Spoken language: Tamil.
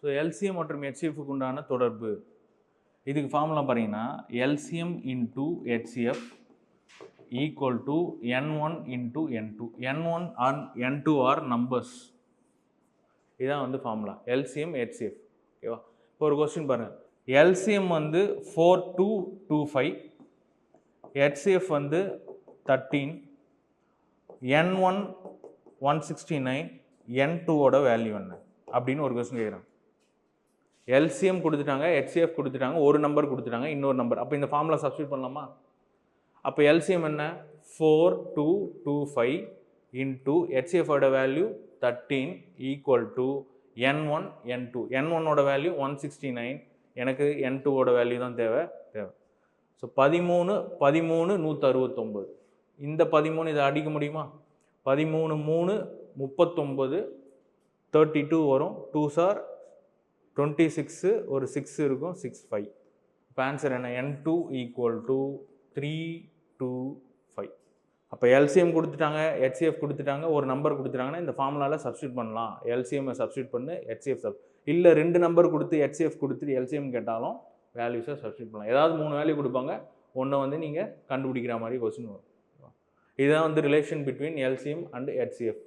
ஸோ எல்சிஎம் மற்றும் ஹெச்சிஎஃப்க்கு உண்டான தொடர்பு இதுக்கு ஃபார்முலா பார்த்தீங்கன்னா LCM into HCF equal to n1 into n2. n1 and n2 are numbers. இதுதான் வந்து ஃபார்முலா எல்சிஎம் ஹெச்சிஎஃப். ஓகேவா? இப்போ ஒரு கொஸ்டின் பாருங்கள். எல்சிஎம் வந்து 4225, ஹெச்சிஎஃப் வந்து 13, n1 169, n2ஓட வேல்யூ என்ன அப்படின்னு ஒரு கொஸ்டின் கேட்குறாங்க. எல்சிஎம் கொடுத்துட்டாங்க, ஹெச்சிஎஃப் கொடுத்துட்டாங்க, ஒரு நம்பர் கொடுத்துட்டாங்க, இன்னொரு நம்பர். அப்போ இந்த ஃபார்முலா சப்ஸ்டியூட் பண்ணலாமா? அப்போ எல்சிஎம் என்ன? 4225 இன்டூ ஹெச்சிஎஃபோட value 13 equal to n1 n2. n1ஓட வேல்யூ 169, எனக்கு n2ஓட வேல்யூ தான் தேவை. ஸோ 13 169. இந்த 13 இதை அடிக்க முடியுமா? 13 3 39, 32 வரும். 2 சார் 26, ஒரு 6 இருக்கும், 65. இப்போ ஆன்சர் என்ன? n2 equal to 325. அப்போ எல்சிஎம் கொடுத்துட்டாங்க, ஹெச்சிஎஃப் கொடுத்துட்டாங்க, ஒரு நம்பர் கொடுத்துட்டாங்கன்னா இந்த ஃபார்முலாவில் சப்ஸ்டியூட் பண்ணலாம். எல்சிஎம்மை சப்ஸ்டியூட் பண்ணு, ஹெச்சிஎஃப் இல்லை 2 நம்பர் கொடுத்து ஹெச்சிஎஃப் கொடுத்துட்டு எல்சிஎம் கேட்டாலும் வேல்யூஸை சப்ஸ்டியூட் பண்ணலாம். ஏதாவது 3 வேல்யூ கொடுப்பாங்க, ஒன்றை வந்து நீங்கள் கண்டுபிடிக்கிற மாதிரி கொஸ்டின் வரும். இதுதான் வந்து relation between LCM and HCF.